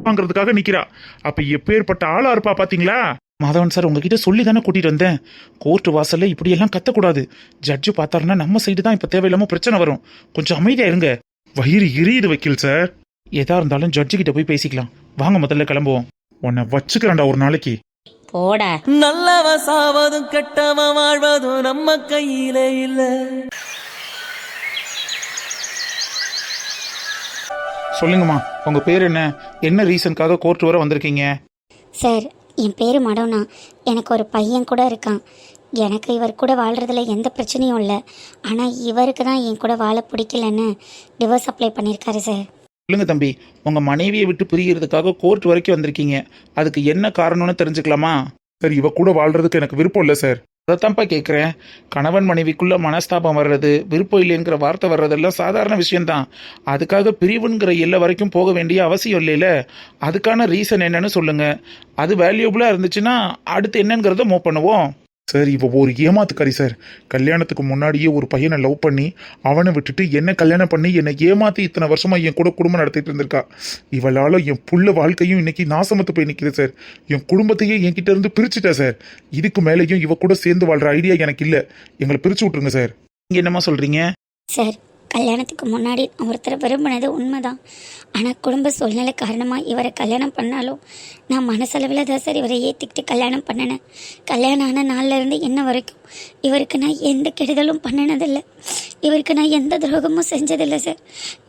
வாங்குறதுக்காக நிக்கிறா. அப்ப எப்பேற்பட்ட ஆளா இருப்பா பாத்தீங்களா? மாதவன் சார், உங்ககிட்ட சொல்லி தானே கூட்டிட்டு வந்தேன். கோர்ட்டு வாசல்ல இப்படி எல்லாம் கத்தக்கூடாது. ஜட்ஜு பார்த்தாருன்னா நம்ம சைடு தான் இப்ப தேவையில்லாம பிரச்சனை வரும். கொஞ்சம் அமைதியா இருங்க. வயிறு எரியுது வக்கீல் சார். எதா இருந்தாலும் ஜட்ஜு கிட்ட போய் பேசிக்கலாம். வாங்க முதல்ல கிளம்புவோம். உன்னை வச்சுக்கிறேன்டா ஒரு நாளைக்கு. போடா. நல்லவ சாவதும் கெட்டவ வாழ்வதும் நம்ம கையில இல்ல. சொல்லுங்கம்மா, உங்க பேர் என்ன? என்ன ரீசனுக்காக கோர்ட் வர வந்திருக்கீங்க? சார், என் பேர் மடோனா. எனக்கு ஒரு பையன் கூட இருக்கான். எனக்கு இவர் கூட வாழ்கிறதுல எந்த பிரச்சனையும் இல்லை. ஆனால் இவருக்கு தான் என் கூட வாழ பிடிக்கலன்னு டிவோர்ஸ் அப்ளை பண்ணியிருக்காரு சார். சொல்லுங்க தம்பி, உங்க மனைவியை விட்டு பிரியறதுக்காக கோர்ட் வரைக்கும் வந்திருக்கீங்க. அதுக்கு என்ன காரணம்னு தெரிஞ்சுக்கலாமா? சார், இவ கூட வாழ்றதுக்கு எனக்கு விருப்பம் இல்லை சார். அதைத்தான்ப்பா கேட்குறேன். கணவன் மனைவிக்குள்ள மனஸ்தாபம் வர்றது, விருப்பம் இல்லைங்கிற வார்த்தை வர்றதெல்லாம் சாதாரண விஷயம்தான். அதுக்காக பிரிவுங்கிற எல்லை வரைக்கும் போக வேண்டிய அவசியம் இல்லைல்ல. அதுக்கான ரீசன் என்னன்னு சொல்லுங்க. அது வேல்யூபிளாக இருந்துச்சுன்னா அடுத்து என்னங்கிறத மூவ் பண்ணுவோம். சார், இவ ஒரு ஏமாத்துக்காரி சார். கல்யாணத்துக்கு முன்னாடியே ஒரு பையனை லவ் பண்ணி அவனை விட்டுட்டு என்ன கல்யாணம் பண்ணி என்னை ஏமாத்தி இத்தனை வருஷமா என் கூட குடும்பம் நடத்திட்டு இருந்திருக்கா. இவளால என் புள்ள வாழ்க்கையும் இன்னைக்கு நாசமத்து போய் நிற்குது சார். என் குடும்பத்தையே என்கிட்ட இருந்து பிரிச்சுட்டா சார். இதுக்கு மேலேயும் இவ கூட சேர்ந்து வாழ்ற ஐடியா எனக்கு இல்லை. எங்களை பிரிச்சு விட்டுருங்க சார். நீங்க என்னமா சொல்றீங்க? சார், கல்யாணத்துக்கு முன்னாடி நான் ஒருத்தரை விரும்பினது உண்மைதான். ஆனால் குடும்ப சூழ்நிலை காரணமாக இவரை கல்யாணம் பண்ணாலும் நான் மனசளவில் தான் சார் இவரை ஏற்றிக்கிட்டு கல்யாணம் பண்ணினேன். கல்யாணம் ஆன நாள்லேருந்து இன்ன வரைக்கும் இவருக்கு நான் எந்த கெடுதலும் பண்ணினதில்லை. இவருக்கு நான் எந்த துரோகமும் செஞ்சதில்லை சார்.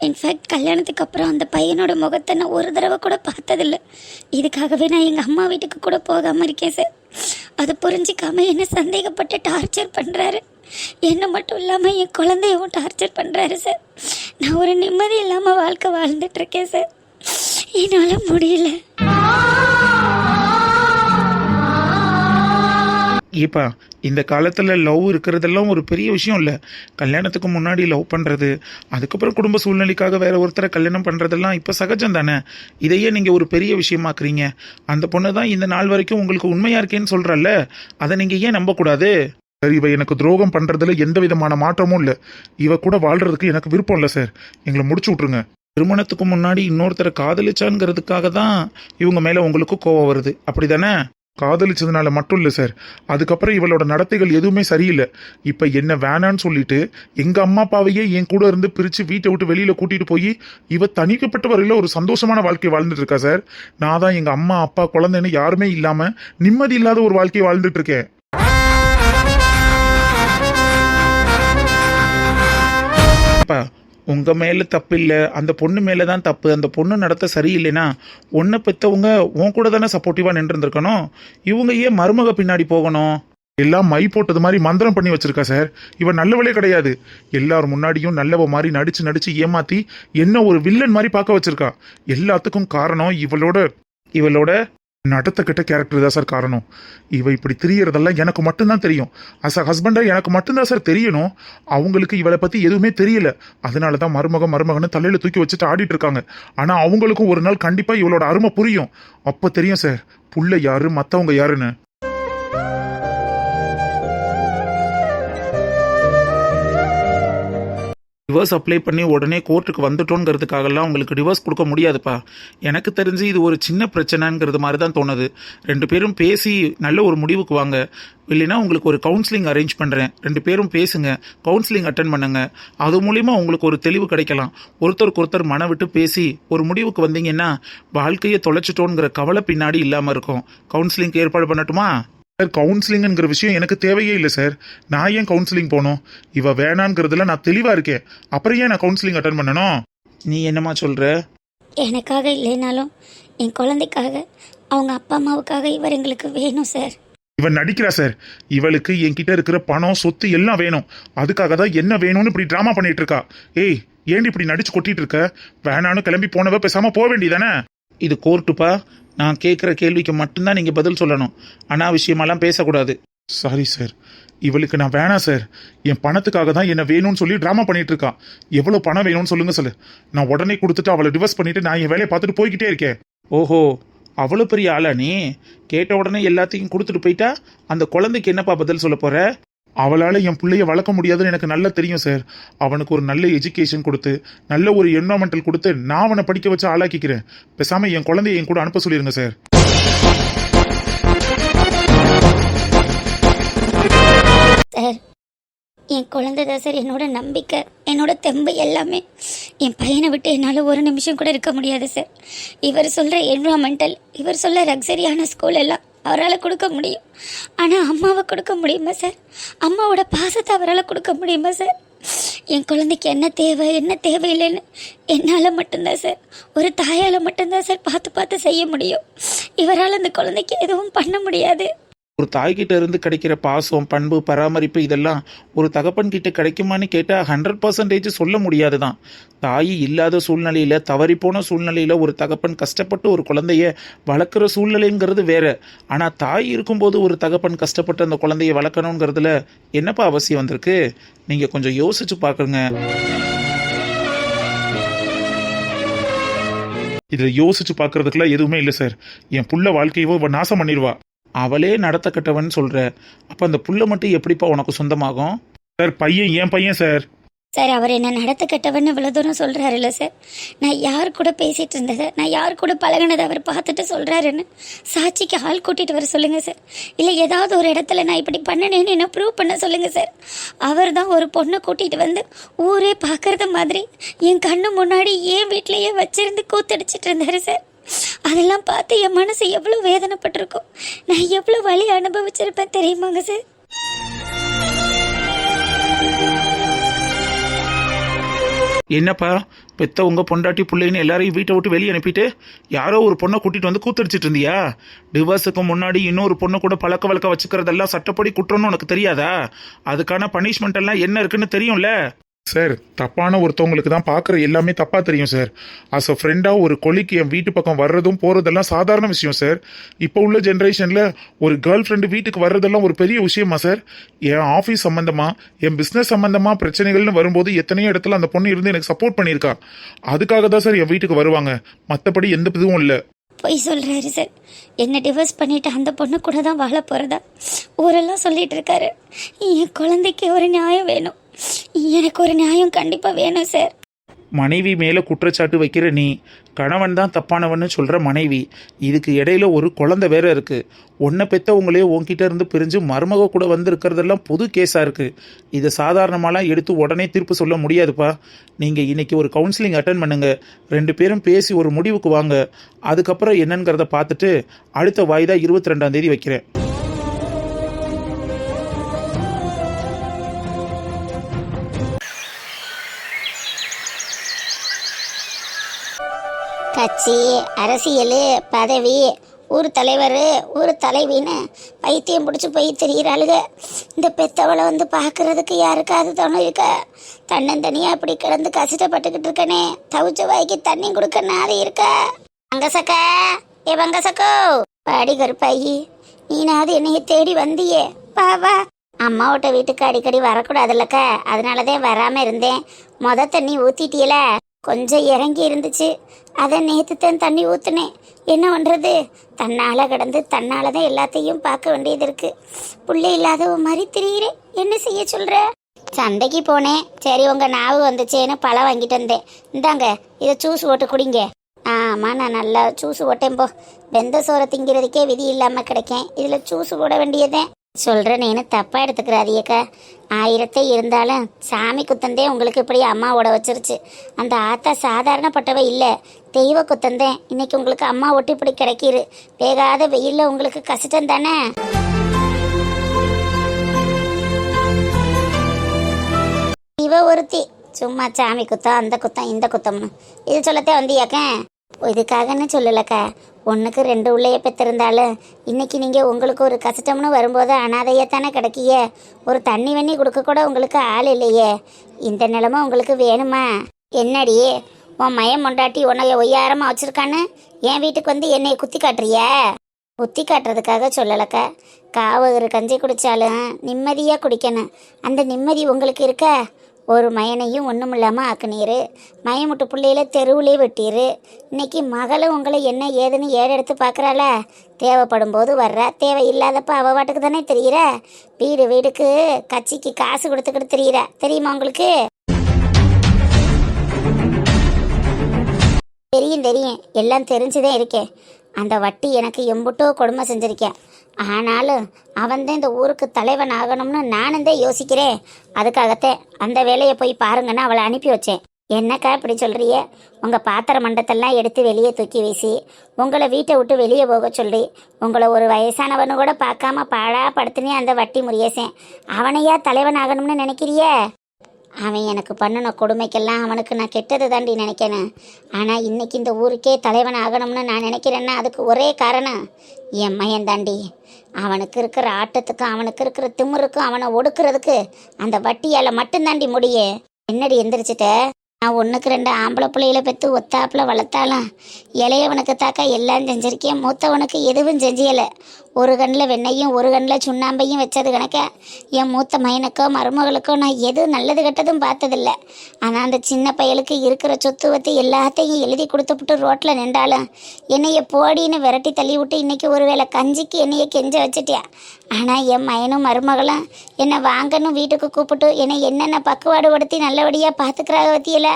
இன்ஃபேக்ட் கல்யாணத்துக்கு அப்புறம் அந்த பையனோட முகத்தை நான் ஒரு தடவை கூட பார்த்ததில்லை. இதுக்காகவே நான் எங்கள் அம்மா வீட்டுக்கு கூட போகாமல் இருக்கேன் சார். அதை புரிஞ்சிக்காம என்ன சந்தேகப்பட்டு டார்ச்சர் பண்ணுறாரு. என்ன மட்டும் இல்லாமல் என் குழந்தையவும் டார்ச்சர் பண்ணுறாரு சார். நான் ஒரு நிம்மதி இல்லாமல் வாழ்க்கை வாழ்ந்துட்டு இருக்கேன் சார். என்னால் முடியல. ஏப்பா, இந்த காலத்தில் லவ் இருக்கிறதெல்லாம் ஒரு பெரிய விஷயம் இல்லை. கல்யாணத்துக்கு முன்னாடி லவ் பண்ணுறது, அதுக்கப்புறம் குடும்ப சூழ்நிலைக்காக வேற ஒருத்தரை கல்யாணம் பண்ணுறதெல்லாம் இப்போ சகஜம் தானே. இதையே நீங்கள் ஒரு பெரிய விஷயமாக்குறீங்க. அந்த பொண்ணு தான் இந்த நாள் வரைக்கும் உங்களுக்கு உண்மையாக இருக்கேன்னு சொல்கிறல்ல, அதை நீங்கள் ஏன் நம்பக்கூடாது? சார், இவ எனக்கு துரோகம் பண்ணுறதுல எந்த விதமான மாற்றமும் இல்லை. இவ கூட வாழ்கிறதுக்கு எனக்கு விருப்பம் இல்லை சார். எங்களை முடிச்சு விட்ருங்க. திருமணத்துக்கு முன்னாடி இன்னொருத்தரை காதலிச்சான்ங்கிறதுக்காக தான் இவங்க மேலே உங்களுக்கு கோவம் வருது, அப்படி தானே? காதலிச்சதுனால மட்டும் இல்லை சார். அதுக்கப்புறம் இவளோட நடத்தைகள் எதுவுமே சரியில்லை. இப்போ என்ன வேணான்னு சொல்லிட்டு எங்கள் அம்மா அப்பாவையே என் கூட இருந்து பிரித்து வீட்டை விட்டு வெளியில் கூட்டிகிட்டு போய் இவ தனிக்கப்பட்ட வரையில் ஒரு சந்தோஷமான வாழ்க்கை வாழ்ந்துட்டு இருக்கா சார். நான் தான் எங்கள் அம்மா அப்பா குழந்தைன்னு யாருமே இல்லாமல் நிம்மதி இல்லாத ஒரு வாழ்க்கையை வாழ்ந்துட்டு இருக்கேன். உங்க மேல தப்பு இல்லை, அந்த பொண்ணு மேல தான் தப்பு. அந்த பொண்ணு நடத்த சரியில்லைன்னா ஒன்றை பெற்றவங்க உன் கூட தானே சப்போர்ட்டிவா நின்று இருந்திருக்கணும். இவங்க ஏன் மருமக பின்னாடி போகணும்? எல்லாம் மை போட்டது மாதிரி மந்திரம் பண்ணி வச்சிருக்கா சார். இவன் நல்லவளே கிடையாது. எல்லாரும் முன்னாடியும் நல்லவ மாதிரி நடிச்சு நடிச்சு ஏமாத்தி என்ன ஒரு வில்லன் மாதிரி பார்க்க வச்சிருக்கா. எல்லாத்துக்கும் காரணம் இவளோட நடத்த கெட்ட கேரக்டர் தான் சார் காரணம். இவ இப்படி திரியறதெல்லாம் எனக்கு மட்டும்தான் தெரியும். அஸ் அ ஹஸ்பண்டா எனக்கு மட்டும்தான் சார் தெரியணும். அவங்களுக்கு இவளை பத்தி எதுவுமே தெரியல. அதனாலதான் மருமகன்னு தலையில தூக்கி வச்சுட்டு ஆடிட்டு இருக்காங்க. ஆனா அவங்களுக்கும் ஒரு நாள் கண்டிப்பா இவளோட அருமை புரியும். அப்ப தெரியும் சார் புள்ள யாரு மத்தவங்க யாருன்னு. டிவோர்ஸ் அப்ளை பண்ணி உடனே கோர்ட்டுக்கு வந்துட்டோங்கிறதுக்காகலாம் உங்களுக்கு டிவோர்ஸ் கொடுக்க முடியாதுப்பா. எனக்கு தெரிஞ்சு இது ஒரு சின்ன பிரச்சனைங்கிறது மாதிரி தான் தோணுது. 2 பேரும் பேசி நல்ல ஒரு முடிவுக்கு வாங்க. இல்லைன்னா உங்களுக்கு ஒரு கவுன்சிலிங் அரேஞ்ச் பண்ணுறேன். 2 பேரும் பேசுங்க, கவுன்சிலிங் அட்டன் பண்ணுங்க. அது மூலிமா உங்களுக்கு ஒரு தெளிவு கிடைக்கலாம். ஒருத்தருக்கு ஒருத்தர் மன விட்டு பேசி ஒரு முடிவுக்கு வந்தீங்கன்னா வாழ்க்கையை தொலைச்சிட்டோங்கிற கவலை பின்னாடி இல்லாமல் இருக்கும். கவுன்சிலிங்க்கு ஏற்பாடு பண்ணட்டுமா? சார், கவுன்சிலிங்கிற விஷயம் எனக்கு தேவையே இல்லை சார். நான் ஏன் கவுன்சிலிங் போகணும்? இவ வேணாங்கிறதுல நான் தெளிவா இருக்கேன். அப்புறம் ஏன் நான் கவுன்சிலிங் அட்டன் பண்ணணும்? நீ என்னமா சொல்ற? எனக்காக இல்லைனாலும் என் குழந்தைக்காக, அவங்க அப்பா அம்மாவுக்காக இவர் எங்களுக்கு வேணும் சார். இவன் நடிக்கிறா சார். இவளுக்கு என்கிட்ட இருக்கிற பணம் சொத்து எல்லாம் வேணும். அதுக்காக தான் என்ன வேணும்னு இப்படி டிராமா பண்ணிட்டு இருக்கா. ஏய், ஏன் இப்படி நடிச்சு கொட்டிட்டு இருக்க? வேணான்னு கிளம்பி போனவ பேசாம போக வேண்டியதானே? இது கோர்ட்டுப்பா. நான் கேட்குற கேள்விக்கு மட்டும்தான் நீங்கள் பதில் சொல்லணும். அனாவசியமாலாம் பேசக்கூடாது. சாரி சார், இவளுக்கு நான் வேணாம் சார். என் பணத்துக்காக தான் என்ன வேணும்னு சொல்லி ட்ராமா பண்ணிட்டு இருக்கா. எவ்வளோ பணம் வேணும்னு சொல்லுங்க சொல்லு. நான் உடனே கொடுத்துட்டு அவளை டிவோர்ஸ் பண்ணிட்டு நான் என் வேலையை பார்த்துட்டு போய்கிட்டே இருக்கேன். ஓஹோ, அவ்வளோ பெரிய ஆளா நீ? கேட்ட உடனே எல்லாத்தையும் கொடுத்துட்டு போயிட்டா அந்த குழந்தைக்கு என்னப்பா பதில் சொல்ல போற? அவளால் என் பிள்ளைய வளர்க்க முடியாதுன்னு எனக்கு நல்லா தெரியும் சார். அவனுக்கு ஒரு நல்ல எஜுகேஷன் கொடுத்து நல்ல ஒரு என்வரான்மெண்டல் கொடுத்து நான் அவனை படிக்க வச்சு ஆளாக்கிக்கிறேன். பேசாம என் குழந்தைய என் கூட அனுப்ப சொல்லிருங்க சார். சார், என் குழந்தை தான் சார் என்னோட நம்பிக்கை, என்னோட தெம்பு எல்லாமே. என் பையனை விட்டு என்னால் ஒரு நிமிஷம் கூட இருக்க முடியாது சார். இவர் சொல்கிற என்விரான்மெண்டல், இவர் சொல்ல லக்ஸரியான ஸ்கூல் எல்லாம் அவரால் கொடுக்க முடியும். ஆனால் அம்மாவை கொடுக்க முடியுமா சார்? அம்மாவோட பாசத்தை அவரால் கொடுக்க முடியுமா சார்? என் குழந்தைக்கு என்ன தேவை என்ன தேவையில்லைன்னு என்னால் மட்டும்தான் சார், ஒரு தாயால் மட்டும்தான் சார் பார்த்து பார்த்து செய்ய முடியும். இவரால் அந்த குழந்தைக்கு எதுவும் பண்ண முடியாது. ஒரு தாய்கிட்ட இருந்து கிடைக்கிற பாசம், பண்பு, பராமரிப்பு இதெல்லாம் ஒரு தகப்பன் கிட்ட கிடைக்குமான்னு கேட்டால் 100% சொல்ல முடியாது தான். தாய் இல்லாத சூழ்நிலையில், தவறிப்போன சூழ்நிலையில் ஒரு தகப்பன் கஷ்டப்பட்டு ஒரு குழந்தைய வளர்க்குற சூழ்நிலைங்கிறது வேற. ஆனால் தாய் இருக்கும்போது ஒரு தகப்பன் கஷ்டப்பட்டு அந்த குழந்தைய வளர்க்கணுங்கிறதுல என்னப்பா அவசியம் வந்திருக்கு? நீங்கள் கொஞ்சம் யோசிச்சு பார்க்குங்க. இதில் யோசிச்சு பார்க்கறதுக்குலாம் எதுவுமே இல்லை சார். என் புள்ள வாழ்க்கையவோ நாசம் பண்ணிடுவா. அவளே நடத்த கட்டவன் சொல்ற, அப்ப அந்த புள்ள மட்டும் எப்படிப்பா உனக்கு சொந்தமாகும்? சார், பையன் என் பையன் சார். சார், அவர் என்ன நடத்த கட்டவன்னு இவ்வளோ தூரம் சொல்கிறாருல்ல சார். நான் யார் கூட பேசிகிட்டு இருந்ததை, நான் யார் கூட பழகினதை அவர் பார்த்துட்டு சொல்கிறாருன்னு சாட்சிக்கு ஆள் கூட்டிகிட்டு வர சொல்லுங்கள் சார். இல்லை ஏதாவது ஒரு இடத்துல நான் இப்படி பண்ணினேன்னு என்ன ப்ரூவ் பண்ண சொல்லுங்கள் சார். அவர் தான் ஒரு பொண்ணை கூட்டிகிட்டு வந்து ஊரே பார்க்குறது மாதிரி என் கண்ணு முன்னாடி என் வீட்டிலையே வச்சிருந்து கூத்தடிச்சிட்டு இருந்தாரு சார். அதெல்லாம் பார்த்து என் மனசு எவ்வளோ வேதனைப்பட்டிருக்கும், நான் எவ்வளோ வலி அனுபவிச்சிருப்பேன் தெரியுமாங்க சார். என்னப்பா பெத்த உங்க பொண்டாட்டி பிள்ளைன்னு எல்லாரையும் வீட்டை விட்டு வெளியே அனுப்பிட்டு யாரோ ஒரு பொண்ணை கூட்டிட்டு வந்து கூத்தடிச்சிட்டு இருந்தியா? டிவோர்ஸுக்கு முன்னாடி இன்னொரு பொண்ணை கூட பழக்க வழக்க வச்சுக்கிறதெல்லாம் சட்டப்படி குற்றம்னு உனக்கு தெரியாதா? அதுக்கான பனிஷ்மெண்ட் எல்லாம் என்ன இருக்குன்னு தெரியும்ல சார். தப்பான ஒருத்தவங்களுக்கு தான் பார்க்குற எல்லாமே தப்பாக தெரியும் சார். அஸ் அ ஃப்ரெண்டாக ஒரு கொலிக்கு என் வீட்டு பக்கம் வர்றதும் போகிறதெல்லாம் சாதாரண விஷயம் சார். இப்போ உள்ள ஜென்ரேஷனில் ஒரு கேர்ள் ஃப்ரெண்டு வீட்டுக்கு வர்றதெல்லாம் ஒரு பெரிய விஷயமா சார்? என் ஆஃபீஸ் சம்மந்தமாக, என் பிஸ்னஸ் சம்மந்தமாக பிரச்சனைகள்னு வரும்போது எத்தனையோ இடத்துல அந்த பொண்ணு இருந்து எனக்கு சப்போர்ட் பண்ணியிருக்கா. அதுக்காக தான் சார் என் வீட்டுக்கு வருவாங்க, மற்றபடி எந்த இதுவும் இல்லை. பொய் சொல்கிறாரு சார். என்ன டிவோர்ஸ் பண்ணிவிட்டு அந்த பொண்ணு கூட தான் வாழ போகிறதா ஊரெல்லாம் சொல்லிட்டு இருக்காரு. என் குழந்தைக்கு ஒரு நியாயம் வேணும், எனக்கு ஒரு நியாயம் கண்டிப்பாக வேணும் சார். மனைவி மேலே குற்றச்சாட்டு வைக்கிற நீ, கணவன் தான் தப்பானவன்னு சொல்கிற மனைவி, இதுக்கு இடையில ஒரு குழந்தை வேற இருக்குது. ஒன்றை பெற்றவங்களே உன்கிட்ட இருந்து பிரிஞ்சு மருமக கூட வந்து இருக்கிறதெல்லாம் புது கேஸாக இருக்குது. இதை சாதாரணமாலாம் எடுத்து உடனே தீர்ப்பு சொல்ல முடியாதுப்பா. நீங்கள் இன்னைக்கு ஒரு கவுன்சிலிங் அட்டன் பண்ணுங்க, 2 பேரும் பேசி ஒரு முடிவுக்கு வாங்க. அதுக்கப்புறம் என்னங்கிறத பார்த்துட்டு அடுத்த வாய்தா 22ஆம் தேதி வைக்கிறேன். கட்சி, அரசியல், பதவி, ஊர் தலைவர், ஊர் தலைவின்னு பைத்தியம் பிடிச்சி போய் தெரிகிறாளுங்க. இந்த பெத்தவளை வந்து பார்க்கறதுக்கு யாருக்காவது தோணும் இருக்க? தன்னந்தனியாக அப்படி கிடந்து கஷ்டப்பட்டுக்கிட்டு இருக்கனே, தவிச்ச வாய்க்கு தண்ணி கொடுக்க நாதி இருக்க. வங்கசக்கா, ஏ வங்கசக்கோ, பாடி கருப்பாயி, நீனாவது என்னைய தேடி வந்தியே, வா வா. அம்மாவோட்ட வீட்டுக்கு அடிக்கடி வரக்கூடாதுல்லக்கா, அதனாலதான் வராமல் இருந்தேன். தண்ணி ஊற்றிட்டியல, கொஞ்சம் இறங்கி இருந்துச்சு, அதை நேற்று தான் தண்ணி ஊற்றுனேன். என்ன பண்ணுறது, தன்னால் கிடந்து தன்னால் தான் எல்லாத்தையும் பார்க்க வேண்டியது இருக்குது. பிள்ளை இல்லாத மாதிரி திரியிறேன், என்ன செய்ய சொல்கிற? சந்தைக்கு போனேன், சரி உங்கள் நாவு வந்துச்சேன்னு பழம் வாங்கிட்டு வந்தேன். இந்தாங்க, இதை ஜூஸ் போட்டு குடிங்க. ஆமாம், நான் நல்லா ஜூஸ் போட்டேன். போ, வெந்த சோறை திங்கிறதுக்கே விதி இல்லாமல் கிடைக்கேன், இதில் ஜூஸ் போட வேண்டியதேன். சொல்கிறேன்னு தப்பாக எடுத்துக்கிறாதியக்கா. 1000 இருந்தாலும் சாமி குத்தந்தே உங்களுக்கு இப்படி அம்மாவோட வச்சிருச்சு. அந்த ஆத்தா சாதாரணப்பட்டவ இல்லை, தெய்வ குத்தந்தேன். இன்னைக்கு உங்களுக்கு அம்மா ஒட்டி இப்படி கிடைக்கிது. வேகாத வெயிலில் உங்களுக்கு கஷ்டம் தானே. இவ ஒருத்தி சும்மா சாமி குத்தம், அந்த குத்தம், இந்த குத்தம்னு இது சொல்லத்தே வந்தியாக்கேன். இதுக்காகன்னு சொல்லலக்கா, 1க்கு 2 உள்ளைய பெற்றிருந்தாலும் இன்னைக்கு நீங்கள் உங்களுக்கு ஒரு கஷ்டம்னு வரும்போது அனாதையத்தானே கிடைக்கிய. ஒரு தண்ணி வண்ணி கொடுக்க கூட உங்களுக்கு ஆள் இல்லையே. இந்த நிலமை உங்களுக்கு வேணுமா? என்னடியே உன் மயம் மொண்டாட்டி உன்னைய ஒய்யாரமாக வச்சுருக்கான்னு என் வீட்டுக்கு வந்து என்னை குத்தி காட்டுறிய? குத்தி காட்டுறதுக்காக சொல்லலக்கா, காவகர் கஞ்சி குடித்தாலும் நிம்மதியாக குடிக்கணும். அந்த நிம்மதி உங்களுக்கு இருக்க? ஒரு மயனையும் ஒன்றும் இல்லாமல் ஆக்குனீரு, மயமுட்டு பிள்ளையில தெருவுலே வெட்டீரு. இன்னைக்கு மகளும் உங்களை என்ன ஏதுன்னு ஏறெடுத்து பார்க்குறாள. தேவைப்படும் போது வர்ற, தேவை இல்லாதப்ப அவள் வாட்டுக்கு தானே தெரியுற. வீடு வீடுக்கு கட்சிக்கு காசு கொடுத்துக்கிட்டு தெரியுற, தெரியுமா உங்களுக்கு? தெரியும் தெரியும், எல்லாம் தெரிஞ்சுதான் இருக்கேன். அந்த வட்டி எனக்கு எம்புட்டோ கொடுமை செஞ்சிருக்கேன். ஆனாலும் அவன்தான் இந்த ஊருக்கு தலைவன் ஆகணும்னு நானும் தான் யோசிக்கிறேன். அதுக்காகத்தான் அந்த வேலையை போய் பாருங்கன்னு அவளை அனுப்பி வச்சேன். என்னக்கா இப்படி சொல்றிய? உங்கள் பாத்திர மண்டத்தெல்லாம் எடுத்து வெளியே தூக்கி வீசி உங்களை வீட்டை விட்டு வெளியே போக சொல்லி உங்களை ஒரு வயசானவனு கூட பார்க்காம பாழா படுத்துனே அந்த வட்டி முறியேசேன். அவனையா தலைவன் ஆகணும்னு நினைக்கிறிய? அவன் எனக்கு பண்ணின கொடுமைக்கெல்லாம் அவனுக்கு நான் கெட்டது தாண்டி நினைக்கிறேன். ஆனால் இன்னைக்கு இந்த ஊருக்கே தலைவன் ஆகணும்னு நான் நினைக்கிறேன்னா அதுக்கு ஒரே காரணம் என் மயன் தாண்டி. அவனுக்கு இருக்கிற ஆட்டத்துக்கும் அவனுக்கு இருக்கிற திமிருக்கும் அவனை ஒடுக்குறதுக்கு அந்த வட்டியால் மட்டும்தாண்டி முடியே. என்னடி எந்திரிச்சிட்ட? நான் 1க்கு 2 ஆம்பளை பிள்ளைகளை பெற்று ஒத்தாப்புல வளர்த்தாலாம். இளையவனுக்கு தாக்கா எல்லாம் செஞ்சிருக்கேன், மூத்தவனுக்கு எதுவும் செஞ்சியலை. ஒரு கண்ணில் வெண்ணையும் ஒரு கண்ணில் சுண்ணாம்பையும் வச்சது கணக்க என் மூத்த மயனுக்கோ மருமகளுக்கோ நான் எது நல்லது கெட்டதும் பார்த்ததில்ல. ஆனால் அந்த சின்ன பயலுக்கு இருக்கிற சொத்து வத்து எல்லாத்தையும் எழுதி கொடுத்துப்புட்டு ரோட்டில் நின்றாலும் என்னைய போடின்னு விரட்டி தள்ளி விட்டு இன்றைக்கி ஒரு வேளை கஞ்சிக்கு என்னைய கெஞ்ச வச்சுட்டியா. ஆனால் என் மயனும் மருமகளும் என்னை வாங்கன்னு வீட்டுக்கு கூப்பிட்டு என்னை என்னென்ன பக்குவாடு படுத்தி நல்லபடியாக பார்த்துக்கிறாக வத்தியில.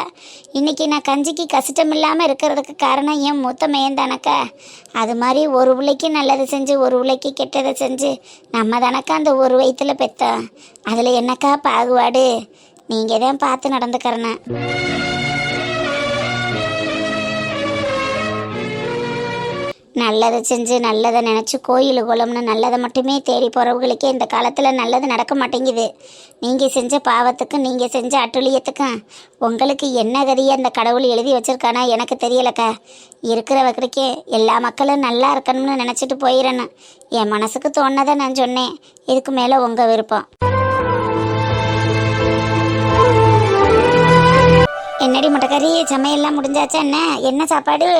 இன்றைக்கி நான் கஞ்சிக்கு கஷ்டம் இல்லாமல் இருக்கிறதுக்கு காரணம் என் மூத்த மயன் தானக்கா. அது மாதிரி ஒரு பிள்ளைக்கு நல்லது செஞ்சு ஒரு பிள்ளைக்கு கெட்டதை செஞ்சு நம்ம தானக்கா அந்த ஒரு வயிற்றுல பெற்றோம். அதில் என்னக்கா பாகுபாடு? நீங்கள் தான் பார்த்து நடந்துக்கிறேன்னு. நல்லதை செஞ்சு நல்லதை நினச்சி கோயில் குளம்னு நல்லதை மட்டுமே தேடி போகிறவங்களுக்கே இந்த காலத்தில் நல்லது நடக்க மாட்டேங்குது. நீங்கள் செஞ்ச பாவத்துக்கும் நீங்கள் செஞ்ச அட்டுழியத்துக்கும் உங்களுக்கு என்ன கதியை அந்த கடவுள் எழுதி வச்சிருக்கானா எனக்கு தெரியலக்கா. இருக்கிற வகைக்கே எல்லா மக்களும் நல்லா இருக்கணும்னு நினச்சிட்டு போயிடணும். என் மனசுக்கு தோணுனதை நான் சொன்னேன். இதுக்கு மேலே உங்கள் விருப்பம். என்னடி முட்டைக்கறி சமையல்லாம் முடிஞ்சாச்சா? என்ன சாப்பாடு?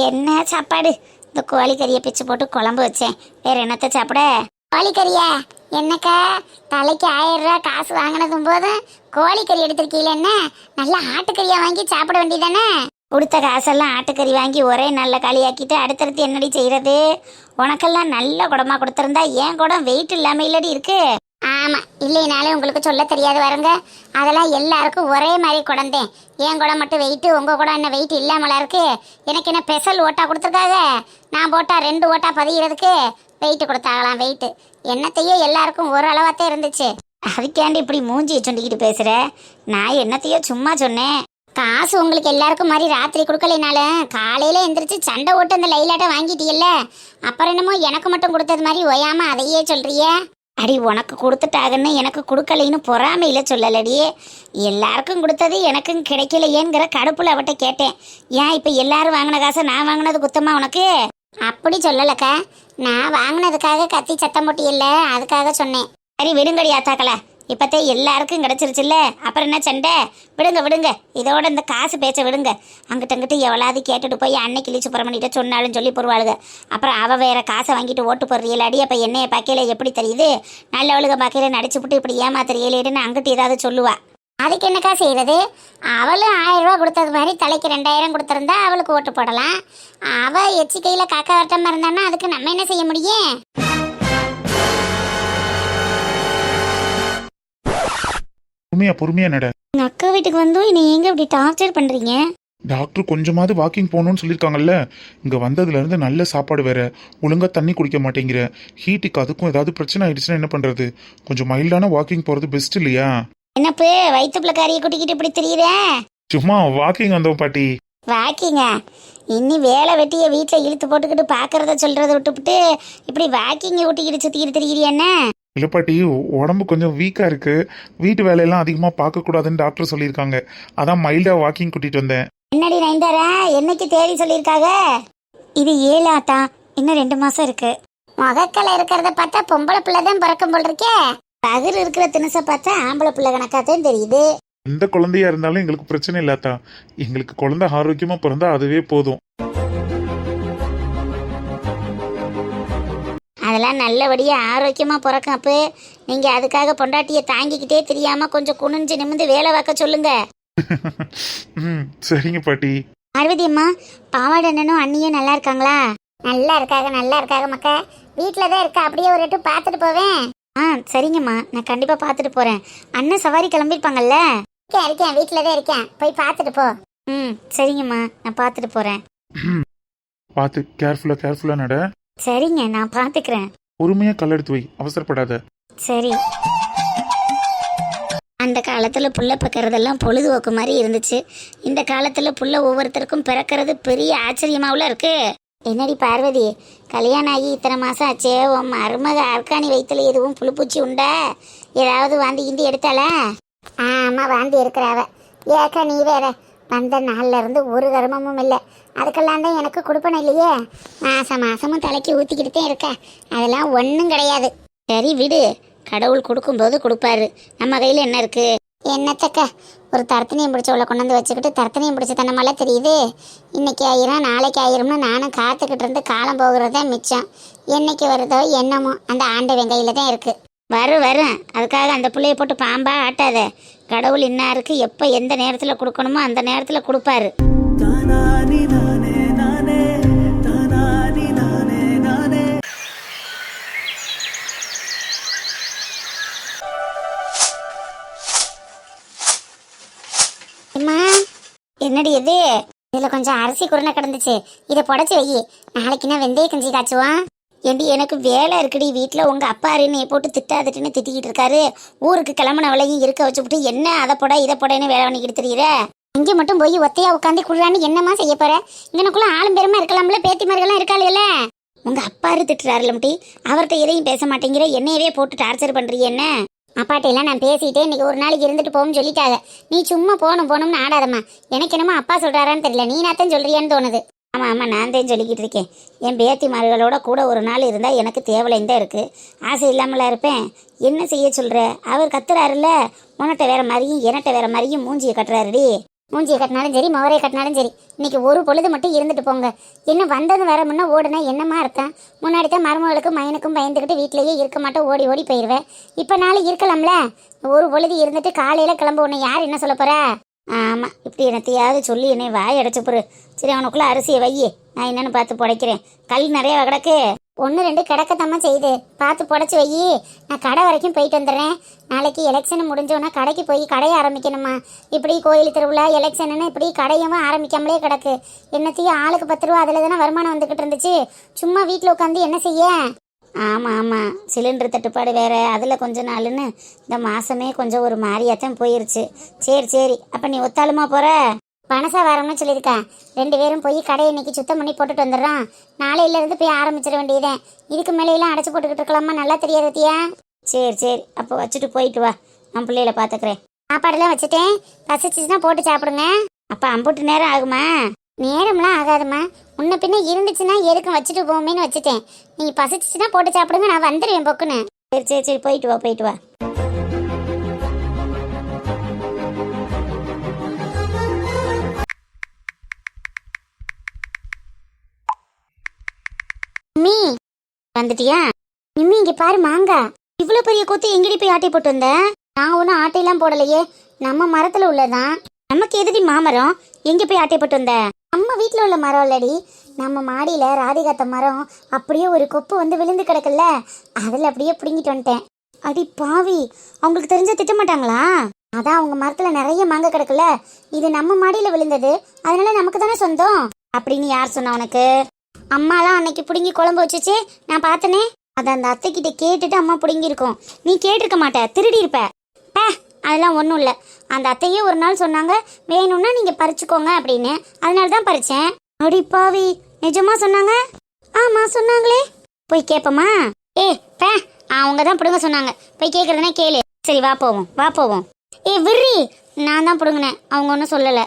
என்ன சாப்பாடு? இந்த கோழிக்கறியை பிச்சு போட்டு குழம்பு வச்சேன். வேற என்னத்தை சாப்பிட? கோழிக்கறியா? என்னக்கா தலைக்கு 1000 ரூபா காசு வாங்கினதும் போதும் கோழிக்கறி எடுத்திருக்கீங்கள? என்ன நல்ல ஆட்டுக்கறியா வாங்கி சாப்பிட வேண்டியதானே? கொடுத்த காசெல்லாம் ஆட்டுக்கறி வாங்கி ஒரே நல்ல களியாக்கிட்டு அடுத்தடுத்து என்னடி செய்யறது? உனக்கெல்லாம் நல்ல குடமா கொடுத்துருந்தா ஏன் குடம் வெயிட் இல்லாம இல்லடி இருக்கு. ஆமாம், இல்லைனாலே உங்களுக்கு சொல்ல தெரியாது வருங்க. அதெல்லாம் எல்லாருக்கும் ஒரே மாதிரி குடந்தேன். என் குடம் மட்டும் வெயிட்டு, உங்கள் குடம் என்ன வெயிட் இல்லாமலா இருக்கு? எனக்கு என்ன ஸ்பெஷல் ஓட்டா கொடுத்துருக்காங்க? நான் போட்டால் 2 ஓட்டா பதிகிறதுக்கு வெயிட்டு கொடுத்தாங்களாம். வெயிட்டு என்னத்தையோ எல்லாருக்கும் ஒரு அளவாத்தே இருந்துச்சு. அதுக்கேண்டி இப்படி மூஞ்சி சொல்லிக்கிட்டு பேசுகிற? நான் என்னத்தையோ சும்மா சொன்னேன். காசு உங்களுக்கு எல்லாருக்கும் மாதிரி ராத்திரி கொடுக்கலைனாலும் காலையில் எந்திரிச்சு சண்டை ஓட்டு அந்த லைலாட்டை வாங்கிட்டீல்ல, அப்புறம் என்னமோ எனக்கு மட்டும் கொடுத்தது மாதிரி ஓயாமல் அதையே சொல்கிறிய. அடி உனக்கு கொடுத்துட்டாங்கன்னு எனக்கு கொடுக்கலைன்னு பொறாமையில் சொல்லலடியே. எல்லாருக்கும் கொடுத்தது எனக்கும் கிடைக்கலையேங்கிற கடுப்புல அவட்ட கேட்டேன். ஏன் இப்போ எல்லாரும் வாங்கின காசை நான் வாங்கினது குத்தமா உனக்கு? அப்படி சொல்லலக்கா, நான் வாங்கினதுக்காக கத்தி சத்தம் போட்டி இல்லை, அதுக்காக சொன்னேன். சரி விடுங்கடி ஆத்தாக்கல, இப்போத்தே எல்லாருக்கும் கிடச்சிருச்சுல்ல, அப்புறம் என்ன சண்டை? விடுங்க விடுங்க, இதோட இந்த காசு பேச்ச விடுங்க. அங்கிட்ட எவ்வளவு கேட்டுட்டு போய் அன்னைக்கு சுப்பிரமணிட்ட சொன்னாலும் சொல்லி போடுவாளுங்க. அப்புறம் அவள் வேற காசை வாங்கிட்டு ஓட்டு போடுறீங்களாடி. அப்போ என்னைய பார்க்கையில எப்படி தெரியுது? நல்லவளுக பார்க்கையில நடிச்சுப்புட்டு இப்படி ஏமாத்துறீங்களேன்னு அங்கிட்டு ஏதாவது சொல்லுவா. அதுக்கு என்னக்கா செய்யறது? அவளும் 1000 ரூபா கொடுத்தது மாதிரி தலைக்கு 2000 கொடுத்துருந்தா அவளுக்கு ஓட்டு போடலாம். அவள் எச்சிக்கையில் காக்கா வட்டமாக இருந்தான்னா அதுக்கு நம்ம என்ன செய்ய முடியும்? பொறுமையா நட. எங்கள் அக்கா வீட்டுக்கு வந்தும் என்னை எங்க இப்படி டார்ச்சர் பண்ணுறீங்க? டாக்டர் கொஞ்சமாவது வாக்கிங் போகணும்னு சொல்லியிருக்காங்கல்ல. இங்கே வந்ததுலேருந்து நல்ல சாப்பாடு வேற, ஒழுங்காக தண்ணி குடிக்க மாட்டேங்கிற. ஹீட்டுக்கு அதுக்கும் ஏதாவது பிரச்சனை ஆயிடுச்சுன்னா என்ன பண்ணுறது? கொஞ்சம் மைல்டான வாக்கிங் போகிறது பெஸ்ட் இல்லையா? என்னப்பு வயிற்றுப்புல காரியை குட்டிக்கிட்டு இப்படி தெரியுற? சும்மா வாக்கிங் வந்தோம் பாட்டி. வாக்கிங்க? இன்னி வேலை வெட்டியை வீட்டில் இழுத்து போட்டுக்கிட்டு பார்க்கறத சொல்கிறத விட்டுவிட்டு இப்படி வாக்கிங்கை ஊட்டிக்கிட்டு சுற்றிக்கிட்டு தெரியுறியா? என்ன இல்லை பாட்டி, உடம்பு கொஞ்சம் வீக்காக இருக்குது. வீட்டு வேலையெல்லாம் அதிகமாக பார்க்கக்கூடாதுன்னு டாக்டர் சொல்லியிருக்காங்க. அதான் மைல்டாக வாக்கிங் கூட்டிகிட்டு வந்தேன். என்னடி நைந்தாரா, என்னைக்கு தேடி சொல்லியிருக்காங்க? இது 7 ஆத்தா, இன்னும் 2 மாசம் இருக்கு. முகக்கலை இருக்கிறத பார்த்தா பொம்பளை பிள்ளை தான் பிறக்கும் போல் இருக்கே. பகிர் இருக்கிற தினசை பார்த்தா ஆம்பளை பிள்ளை கணக்காத்தான் தெரியுது. எந்த குழந்தையா இருந்தாலும் எங்களுக்கு பிரச்சனை இல்லாத்தா. எங்களுக்கு குழந்தை ஆரோக்கியமா பிறந்தா அதுவே போதும். நீங்களாம் நல்லபடியாக ஆரோக்கியமாக பிறக்கும். அப்போ நீங்கள் அதுக்காக பொண்டாட்டியை தாங்கிக்கிட்டே தெரியாமல் கொஞ்சம் குனிஞ்சு நிமிந்து வேலை பார்க்க சொல்லுங்க. ம் சரிங்க பாட்டி. பார்வதி அம்மா, பாவாடை அண்ணனும் அண்ணியும் நல்லா இருக்காங்களா? நல்லா இருக்காங்க மக்கா. வீட்டில் தான் இருக்கா, அப்படியே ஒரு எட்டு பார்த்துட்டு போவேன். ஆ சரிங்கம்மா, நான் கண்டிப்பாக பார்த்துட்டு போகிறேன். அண்ணன் சவாரி கிளம்பியிருப்பாங்கல்ல? இருக்கேன், வீட்டில் தான் இருக்கேன், போய் பார்த்துட்டு போ. ம் சரிங்கம்மா, நான் பார்த்துட்டு போகிறேன். பார்த்து கேர்ஃபுல்லா நட. சரிங்க, நான் பார்த்துக்கிறேன். பொறுமையா கல்லெடுத்து வை, அவசரப்படாத. சரி. அந்த காலத்தில் புள்ள பிறக்கிறதெல்லாம் பொழுதுபோக்கு மாதிரி இருந்துச்சு. இந்த காலத்தில் புள்ள ஒவ்வொருத்தருக்கும் பிறக்கிறது பெரிய ஆச்சரியமாவில் இருக்கு. என்னடி பார்வதி, கல்யாணம் ஆகி இத்தனை மாதம் ஆச்சே, உன் மருமக அர்க்காணி வயிற்றுல எதுவும் புழுப்பூச்சி உண்டா? ஏதாவது வாந்தி கிண்டி எடுத்தாளா? ஆமாம், வாந்தி இருக்கிறாவ. ஏக்கா நீ வேற, வந்த நாளில் இருந்து ஒரு கர்மமும் இல்லை. அதுக்கெல்லாம் தான் எனக்கு கொடுப்பன இல்லையே. மாதமும் தலைக்கு ஊற்றிக்கிட்டு தான் இருக்க. அதெல்லாம் ஒன்றும் கிடையாது. சரி விடு, கடவுள் கொடுக்கும்போது கொடுப்பாரு. நம்ம கையில் என்ன இருக்கு? என்னத்தக்க ஒரு தர்த்தனையும் பிடிச்சவளை கொண்டாந்து வச்சுக்கிட்டு தர்த்தனையும் பிடிச்ச தன்னமெல்லாம் தெரியுது. இன்னைக்கு ஆயிரம் நாளைக்கு ஆயிரம்னு நானும் காத்துக்கிட்டு இருந்து காலம் போகிறது தான் மிச்சம். என்னைக்கு வருதோ என்னமோ அந்த ஆண்டவன் கையில் தான் இருக்கு. வரும். அதுக்காக அந்த பிள்ளைய போட்டு பாம்பா ஆட்டாத. கடவுள் இன்னாருக்கு எப்போ எந்த நேரத்தில் கொடுக்கணுமோ அந்த நேரத்தில் கொடுப்பாரு. என்னடி இது? இதுல கொஞ்சம் அரிசி குருணை கிடந்துச்சு, இதை புடச்சி வை. நாளைக்குன்னா வெந்தய கஞ்சி காய்ச்சுவான். ஏண்டி எனக்கு வேலை இருக்குடி வீட்டில். உங்க அப்பா நீ போட்டு திட்டாதுட்டுன்னு திட்டிக்கிட்டு இருக்காரு. ஊருக்கு கிளம்புனவளையும் இருக்க வச்சுவிட்டு என்ன அதை போட இதை போடன்னு வேலை பண்ணிக்கிட்டு தெரியுற. இங்கே மட்டும் போய் ஒத்தையா உட்காந்து குடுறான்னு என்னமா செய்ய போற? இங்கனக்குள்ள ஆளும் பெருமா இருக்கலாம்ல, பேத்தி மாதிரிலாம் இருக்காளுல்ல. உங்க அப்பாரு திட்டுறாருல முட்டி, அவர்கிட்ட எதையும் பேச மாட்டேங்கிற, என்னையவே போட்டு டார்ச்சர் பண்றீங்க என்ன? அப்பாட்டையெல்லாம் நான் பேசிட்டே இன்னைக்கு ஒரு நாளைக்கு இருந்துட்டு போகும்னு சொல்லிட்டாங்க. நீ சும்மா போகணும்னு ஆடாதம்மா. எனக்கு என்னமோ அப்பா சொல்றாரான்னு தெரியல, நீ நாத்தான் சொல்றியான்னு தோணுது. ஆமாம், நான் தான் சொல்லிக்கிட்டு இருக்கேன். என் பேத்திமார்களோட கூட ஒரு நாள் இருந்தால் எனக்கு தேவலைன்னு தான் இருக்குது. ஆசை இல்லாமலாம் இருப்பேன். என்ன செய்ய சொல்கிற? அவர் கத்துறாருல்ல, உன்கிட்ட வேற மாதிரியும் என்கிட்ட வேற மாதிரியும் மூஞ்சியை கட்டுறாருடி. மூஞ்சியை கட்டினாலும் சரி, மோரையை கட்டினாலும் சரி, இன்னைக்கு ஒரு பொழுது மட்டும் இருந்துட்டு போங்க. என்ன வந்தது வர முன்னே ஓடுனா என்னமா இருக்கேன்? முன்னாடி தான் மருமகளுக்கும் மயனுக்கும் பயந்துக்கிட்டு வீட்டிலேயே இருக்க மாட்டேன், ஓடி ஓடி போயிடுவேன். இப்போ நாளை இருக்கலாம்ல, ஒரு பொழுது இருந்துட்டு காலையில் கிளம்ப உன்னை யார் என்ன சொல்ல போகிறா? ஆமாம், இப்படி என்னத்தையாவது சொல்லி என்னை வாய் அடைச்சி போரு. சரி, அவனுக்குள்ளே அரிசியை வையே, நான் என்னென்னு பார்த்து புடைக்கிறேன். கல் நிறைய கிடக்கு, 1-2 கிடக்கத்தாம்மா செய்யுது, பார்த்து புடச்சி வை. நான் கடை வரைக்கும் போயிட்டு வந்துடுறேன். நாளைக்கு எலெக்ஷன் முடிஞ்சோன்னா கடைக்கு போய் கடையை ஆரம்பிக்கணுமா? இப்படி கோயில் திருவிழா எலெக்ஷன்னு இப்படி கடையும் ஆரம்பிக்காமலே கிடக்கு. என்னத்தையும் ஆளுக்கு 10 ரூபா அதில் தானே வருமானம் வந்துக்கிட்டு இருந்துச்சு. சும்மா வீட்டில் உட்காந்து என்ன செய்ய? ஆமாம், சிலிண்டர் தட்டுப்பாடு வேற, அதில் கொஞ்ச நாளுன்னு இந்த மாதமே கொஞ்சம் ஒரு மாதிரியாத்தான் போயிருச்சு. சரி, அப்போ நீ ஒத்தாளுமா போகிற? பணசா வரணும்னு சொல்லியிருக்கேன். 2 பேரும் போய் கடையை இன்னைக்கு சுத்தம் பண்ணி போட்டுட்டு வந்துடுறான். நாளையிலேருந்து போய் ஆரம்பிச்சிட வேண்டியதேன். இதுக்கு மேலையெல்லாம் அடைச்சி போட்டுக்கிட்டு இருக்கலாமா? நல்லா தெரியாது தியா. சரி, அப்போ வச்சுட்டு போயிட்டு வா, நான் பிள்ளைகளை பார்த்துக்கிறேன். சாப்பாடெல்லாம் வச்சுட்டேன், பசிச்சுன்னா போட்டு சாப்பிடுங்க. அப்போ அம்புட்டு நேரம் ஆகுமா? நேரம்லாம் ஆகாதுமா, முன்ன பின்ன இருந்துச்சுன்னா எதுக்கும் வச்சுட்டு போமேன்னு வச்சுட்டேன். நீங்கள் பசிச்சுன்னா போட்டு சாப்பிடுங்க, நான் வந்துடுவேன் பொக்குன்னு. சரி, போயிட்டு வா. நிம்மி வந்துட்டியா? நிம்மி இங்கே பாரு மாங்கா. இவ்வளோ பெரிய கொத்து எங்கடி போய் ஆட்டை போட்டு வந்த? நான் ஒன்றும் ஆட்டையெல்லாம் போடலையே, நம்ம மரத்தில் உள்ளதான். நமக்கு எதுடி மாமரம்? எங்கே போய் ஆட்டை போட்டு வந்த? நம்ம வீட்டில் உள்ள மரம் இல்லடி, நம்ம மாடியில் ராதிகாத்த மரம். அப்படியே ஒரு கொப்பு வந்து விழுந்து கிடக்குல்ல, அதில் அப்படியே பிடுங்கிட்டு வந்துட்டேன். அடி பாவி, அவங்களுக்கு தெரிஞ்ச திட்ட மாட்டாங்களா? அதான் அவங்க மரத்தில் நிறைய மாங்க கிடக்குல்ல, இது நம்ம மாடியில் விழுந்தது, அதனால நமக்கு தானே சொந்தம். அப்படின்னு யார் சொன்னா உனக்கு? அம்மாலாம் அன்னைக்கு பிடுங்கி குழம்பு வச்சுச்சு, நான் பார்த்தனே. அதை அந்த அத்தைக்கிட்ட கேட்டுட்டு அம்மா பிடுங்கியிருக்கோம். நீ கேட்டிருக்க மாட்ட, திருடி இருப்ப. அதெல்லாம் ஒன்றும் இல்லை. அந்த அத்தையே ஒரு நாள் சொன்னாங்க, வேணும்னா நீங்கள் பறிச்சுக்கோங்க அப்படின்னு, அதனால தான் பறிச்சேன். அடி பாவி, நிஜமா சொன்னாங்க? ஆமாம் சொன்னாங்களே. போய் கேட்போமா? அவங்க தான் பிடுங்க சொன்னாங்க, போய் கேட்குறதுனா கேளு. சரி வா போவோம். விர்ரி, நான் தான் பிடுங்கினேன், அவங்க ஒன்றும் சொல்லலை.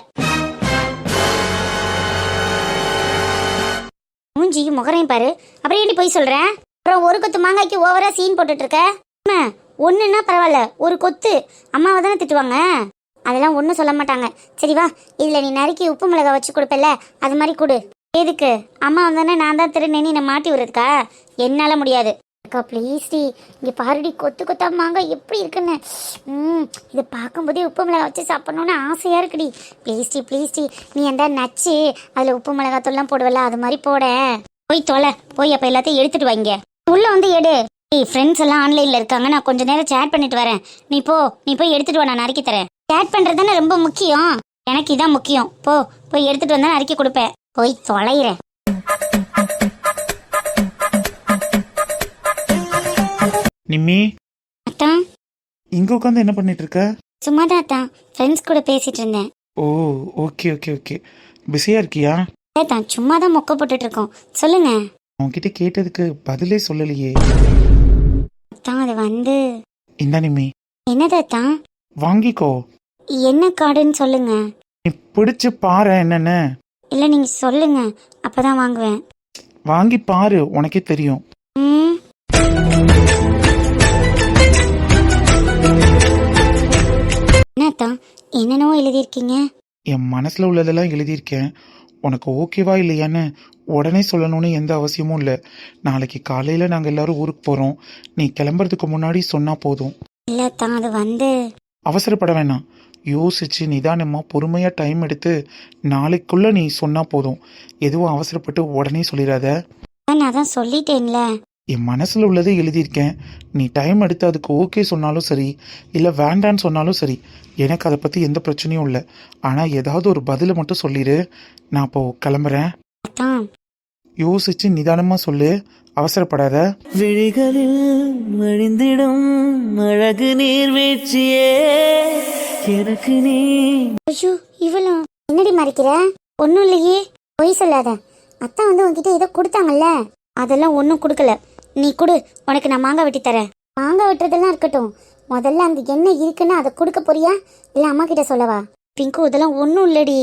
மூஞ்சியும் முகரையும் பாரு, அப்புறம் ஏண்டி போய் சொல்கிறேன்? அப்புறம் ஒரு கொத்து மாங்காய்க்கு ஓவரா சீன் போட்டுட்டு இருக்க. ஒன்றுன்னா பரவாயில்ல, ஒரு கொத்து அம்மாவை தானே திட்டுவாங்க. அதெல்லாம் ஒன்றும் சொல்ல மாட்டாங்க. சரி வா, இதில் நீ நறுக்கி உப்பு மிளகா வச்சு கொடுப்பல, அது மாதிரி கொடு. எதுக்கு? அம்மா வந்தானே நான் தான் திருநெனி என்னை மாட்டி விடுறதுக்கா? என்னால் முடியாது. அக்கா ப்ளீஸ் டி, இங்கே பாருடி கொத்து கொத்தா மாங்காய் எப்படி இருக்குன்னு. இதை பார்க்கும்போதே உப்பு மிளகா வச்சு சாப்பிட்ணுன்னு ஆசையாக இருக்குடி. ப்ளீஸ் டி நீ அந்த நச்சு அதில் உப்பு மிளகாத்தூள்லாம் போடுவல அது மாதிரி போட. போய் தொலை போய் அப்போ எல்லாத்தையும் எடுத்துட்டு வாங்க. உள்ள வந்து எடு. ஃப்ரெண்ட்ஸ் எல்லாம் ஆன்லைனில் இருக்காங்க, நான் கொஞ்ச நேரம் சேட் பண்ணிட்டு வரேன். நீ போய் எடுத்துட்டு வா, நான் நறுக்கி தரேன். சேட் பண்ணுறது தானே ரொம்ப முக்கியம், எனக்கு இதான் முக்கியம். போய் எடுத்துட்டு வந்தா நறுக்கி கொடுப்பேன். போய் தொலைகிறேன். நிம்மி, அத்தான் இங்க உட்காந்து என்ன பண்ணிட்டு இருக்க? சும்மாதான் அத்தான், ஃப்ரெண்ட்ஸ் கூட பேசிட்டு இருந்தேன். ஓ ஓகே பிஸியா இருக்கியா? தான் சும்மா தான் மொக்க போட்டுட்டு இருக்கோம். சொல்லுங்க. உன்கிட்ட கேட்டதுக்கு பதிலே சொல்லலையே. அத்தான் அது வந்து இந்த நிம்மி. என்னது அத்தான்? வாங்கிக்கோ. என்ன கார்டுன்னு சொல்லுங்க. நீ பிடிச்சு பாரு என்னன்னு. இல்லை நீங்க சொல்லுங்க, அப்பதான் வாங்குவேன். வாங்கி பாரு, உனக்கே தெரியும். என்னத்தான் என்னென்னவோ எழுதியிருக்கீங்க? என் மனசுல உள்ளதெல்லாம் எழுதியிருக்கேன். உனக்கு ஓகேவா இல்லையான்னு உடனே சொல்லணும்னு எந்த அவசியமும் இல்லை. நாளைக்கு காலையில் நாங்கள் எல்லாரும் ஊருக்கு போகிறோம். நீ கிளம்புறதுக்கு முன்னாடி சொன்னால் போதும். இல்லை தான் அது வந்து அவசரப்பட வேணாம். யோசிச்சு நிதானமாக பொறுமையாக டைம் எடுத்து நாளைக்குள்ளே நீ சொன்னால் போதும். எதுவும் அவசரப்பட்டு உடனே சொல்லிடாத. நான் தான் சொல்லிட்டேன்ல. என் மனசில் உள்ளதை எழுதியிருக்கேன். நீ டைம் எடுத்து அதுக்கு ஓகே சொன்னாலும் சரி, இல்லை வேண்டான்னு சொன்னாலும் சரி, எனக்கு அதை பற்றி எந்த பிரச்சனையும் இல்லை. ஆனால் ஏதாவது ஒரு பதிலை மட்டும் சொல்லிடு. நான் இப்போ கிளம்புறேன். யோசிச்சு நிதானமாக சொல்லு, அவசரப்படாத. விழிகளில் வழிந்திடும் அழகு நீர்வீழ்ச்சியே எனக்கு நீ. ஐயோ இவளும் என்னடி மறைக்கிற? ஒன்றும் இல்லையே, பொய் சொல்லாத. அத்தா வந்து உன்கிட்ட ஏதோ கொடுத்தாங்கல்ல, அதெல்லாம் ஒன்றும் கொடுக்கல. நீ கொடு, உனக்கு நான் மாங்காய் வெட்டி தரேன். மாங்காய் வெட்டுறதெல்லாம் இருக்கட்டும், முதல்ல அங்கே என்ன இருக்குன்னு அதை கொடுக்க போறியா இல்லை அம்மா கிட்ட சொல்லவா? பிங்கு இதெல்லாம் ஒன்றும் இல்லடி,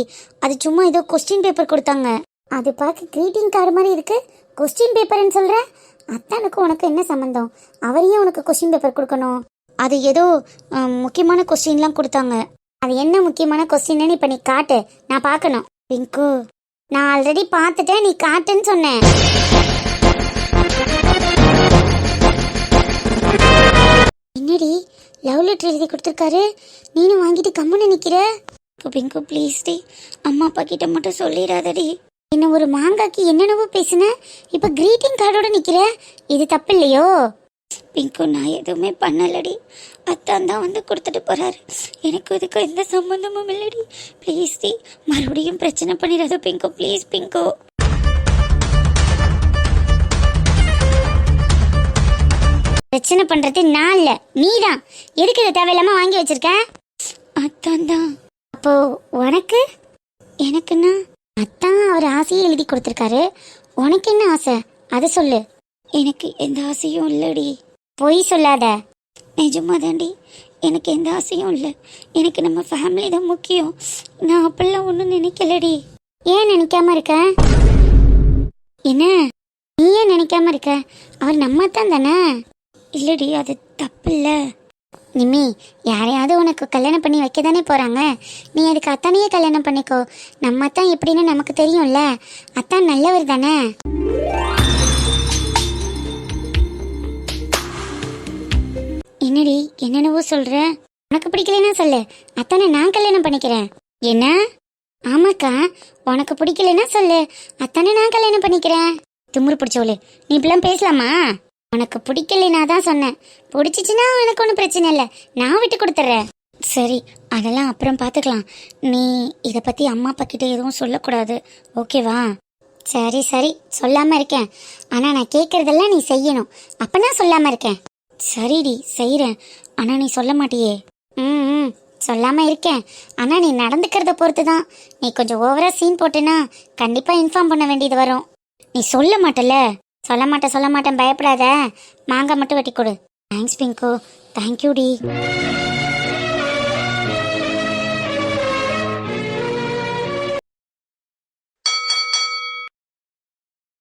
அது சும்மா ஏதோ கொஸ்டின் பேப்பர் கொடுத்தாங்க. அது பார்க்க க்ரீட்டிங் கார்டு மாதிரி இருக்கு, கொஸ்டின் பேப்பர்னு சொல்ற. அத்தானுக்கு உனக்கு என்ன சம்மந்தம்? அவரையும் உனக்கு கொஸ்டின் பேப்பர் கொடுக்கணும்? அது ஏதோ முக்கியமான கொஸ்டின்லாம் கொடுத்தாங்க. அது என்ன முக்கியமான கொஸ்டின்னு இப்போ நீ காட்டு, நான் பார்க்கணும். பிங்கு நான் ஆல்ரெடி பார்த்துட்டேன், நீ காட்டுன்னு சொன்னேன். என்னடி லவ் லெட்டர் எழுதி கொடுத்துருக்காரு, நீனும் வாங்கிட்டு கம்முன்னு நிற்கிற? பிங்கு ப்ளீஸ் டி, அம்மா அப்பா கிட்ட மட்டும் சொல்லிடாதடி. என்ன ஒரு மாங்காய்க்கு என்னென்னவோ பேசுன, இப்போ க்ரீட்டிங் கார்டோட நிற்கிற, இது தப்பு இல்லையோ? பிங்கு நான் எதுவுமே பண்ணலடி, அத்தான் தான் வந்து கொடுத்துட்டு போறாரு. எனக்கு இதுக்கு எந்த சம்பந்தமும் இல்லடி. ப்ளீஸ் டி, மறுபடியும் பிரச்சனை பண்ணிடாத பிங்கு, ப்ளீஸ் பிங்கு. பிரச்சனை பண்றது நான் இல்ல, நீதான். எதுக்கு இதை தேவையில்லாம வாங்கி வச்சிருக்க? அத்தான் தான். அப்போ உனக்கு? எனக்குன்னா அத்தான் அவர் ஆசையை எழுதி கொடுத்துருக்காரு, உனக்கு என்ன ஆசை அதை சொல்லு. எனக்கு எந்த ஆசையும் இல்லடி. பொய் சொல்லாத. நிஜமா தாண்டி, எனக்கு எந்த ஆசையும் இல்லை. எனக்கு நம்ம ஃபேமிலி தான் முக்கியம். நான் அப்படிலாம் ஒன்றும் நினைக்கலடி. ஏன் நினைக்காம இருக்க? என்ன நீ ஏன் நினைக்காம இருக்க? அவர் நம்ம தான் தானே. இல்லடி அது தப்பு இல்லை. நிம்மி, யாரையாவது உனக்கு கல்யாணம் பண்ணி வைக்க தானே போகிறாங்க, நீ அதுக்கு அத்தானையே கல்யாணம் பண்ணிக்கோ. நம்ம அத்தான் எப்படின்னு நமக்கு தெரியும்ல, அத்தான் நல்லவர் தானே. என்னடி என்னென்னவோ சொல்கிற? உனக்கு பிடிக்கலன்னா சொல்லு, அத்தானை நான் கல்யாணம் பண்ணிக்கிறேன். என்ன? ஆமாக்கா, உனக்கு பிடிக்கலன்னா சொல்லு, அத்தானை நான் கல்யாணம் பண்ணிக்கிறேன். திமுரு பிடிச்சோளு, நீ இப்பெல்லாம் பேசலாமா? உனக்கு பிடிக்கலைன்னா தான் சொன்னேன், பிடிச்சிச்சுன்னா எனக்கு ஒன்றும் பிரச்சனை இல்லை, நான் விட்டு கொடுத்துட்றேன். சரி அதெல்லாம் அப்புறம் பார்த்துக்கலாம். நீ இதை பற்றி அம்மா அப்பா கிட்ட எதுவும் சொல்லக்கூடாது, ஓகேவா? சரி சொல்லாமல் இருக்கேன், ஆனால் நான் கேட்குறதெல்லாம் நீ செய்யணும், அப்போ நான் சொல்லாமல் இருக்கேன். சரிடி செய்கிறேன், ஆனால் நீ சொல்ல மாட்டியே. சொல்லாமல் இருக்கேன், ஆனால் நீ நடந்துக்கிறத பொறுத்து தான். நீ கொஞ்சம் ஓவராக சீன் போட்டேன்னா கண்டிப்பாக இன்ஃபார்ம் பண்ண வேண்டியது வரும். நீ சொல்ல மாட்டல? சொல்ல மாட்டேன் பயப்படாத. மாங்காய் மட்டும் வெட்டி கொடு. Thanks Pinku, thank you D.